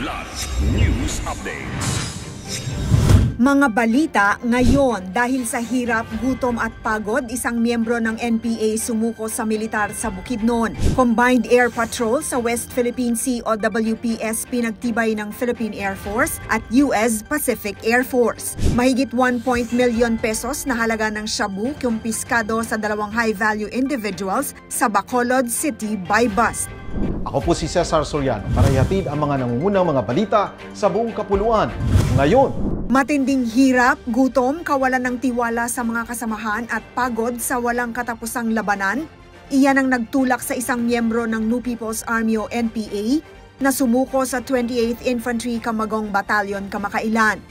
Kilat News Updates. Mga balita ngayon, dahil sa hirap, gutom at pagod, isang miyembro ng NPA sumuko sa militar sa Bukidnon. Combined Air Patrol sa West Philippine Sea o WPS pinagtibay ng Philippine Air Force at US Pacific Air Force. Mahigit 1 million pesos na halaga ng shabu kumpiskado sa dalawang high-value individuals sa Bacolod City by bust. Ako po si Cesar Soriano para ihatid ang mga nangungunang mga balita sa buong kapuluan. Ngayon, matinding hirap, gutom, kawalan ng tiwala sa mga kasamahan at pagod sa walang katapusang labanan. Iyan ang nagtulak sa isang miyembro ng New People's Army o NPA na sumuko sa 28th Infantry Camagong Battalion kamakailan.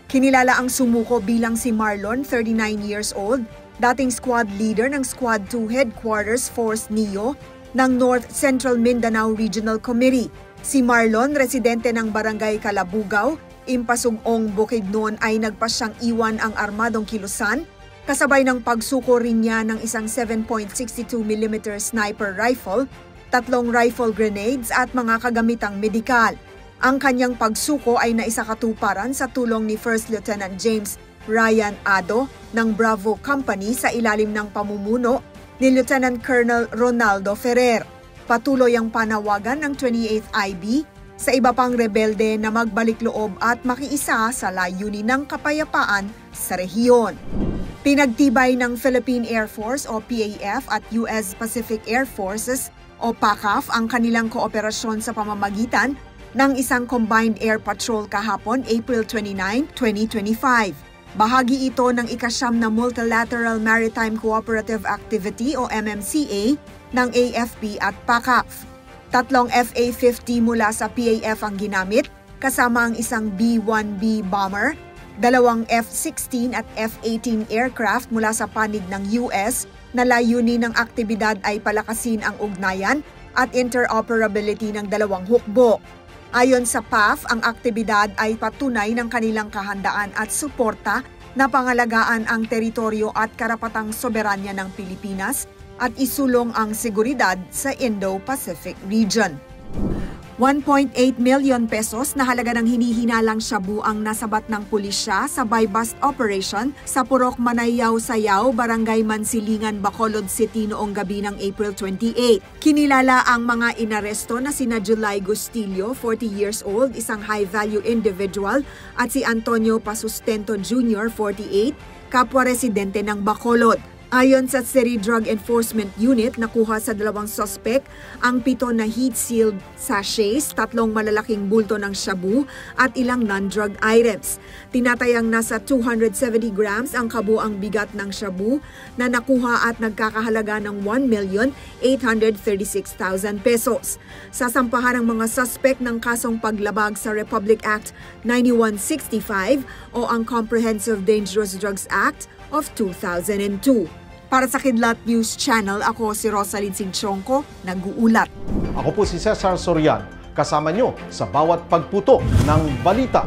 Kinilala ang sumuko bilang si Marlon, 39 years old, dating squad leader ng Squad 2 Headquarters Force NEO ng North Central Mindanao Regional Committee. Si Marlon, residente ng Barangay Calabugaw, Impasugong, Bukidnon ay nagpasyang iwan ang armadong kilusan, kasabay ng pagsuko rin niya ng isang 7.62mm sniper rifle, 3 rifle grenades at mga kagamitang medikal. Ang kanyang pagsuko ay naisakatuparan sa tulong ni First Lieutenant James Ryan Ado ng Bravo Company sa ilalim ng pamumuno ni Lieutenant Colonel Ronaldo Ferrer. Patuloy ang panawagan ng 28th IB sa iba pang rebelde na magbalik loob at makiisa sa layunin ng kapayapaan sa rehiyon. Pinagtibay ng Philippine Air Force o PAF at US Pacific Air Forces o PACAF ang kanilang kooperasyon sa pamamagitan ng isang Combined Air Patrol kahapon, April 29, 2025. Bahagi ito ng ikasyam na Multilateral Maritime Cooperative Activity o MMCA ng AFP at PACAF. 3 FA-50 mula sa PAF ang ginamit, kasama ang isang B-1B bomber, 2 F-16 at F-18 aircraft mula sa panig ng US na layunin ng aktibidad ay palakasin ang ugnayan at interoperability ng dalawang hukbo. Ayon sa PAF, ang aktibidad ay patunay ng kanilang kahandaan at suporta na pangalagaan ang teritoryo at karapatang soberanya ng Pilipinas at isulong ang seguridad sa Indo-Pacific region. 1.8 million pesos na halaga ng hinihinalang shabu ang nasabat ng pulisya sa buy-bust operation sa Purok Manayaw, Sayaw, Barangay Mansilingan, Bacolod City noong gabi ng April 28. Kinilala ang mga inaresto na sina July Gustillo, 40 years old, isang high-value individual, at si Antonio Pasustento Jr., 48, kapwa residente ng Bacolod. Ayon sa City Drug Enforcement Unit, nakuha sa dalawang suspect ang 7 na heat-sealed sachets, 3 malalaking bulto ng shabu at ilang non-drug items. Tinatayang nasa 270 grams ang kabuang bigat ng shabu na nakuha at nagkakahalaga ng 1,836,000 pesos. Sasampahan ang mga suspect ng kasong paglabag sa Republic Act 9165 o ang Comprehensive Dangerous Drugs Act of 2002. Para sa Kidlat News Channel, ako si Rosalyn Sinchonko, nag-uulat. ako po si Cesar Soriano, kasama nyo sa bawat pagputo ng balita.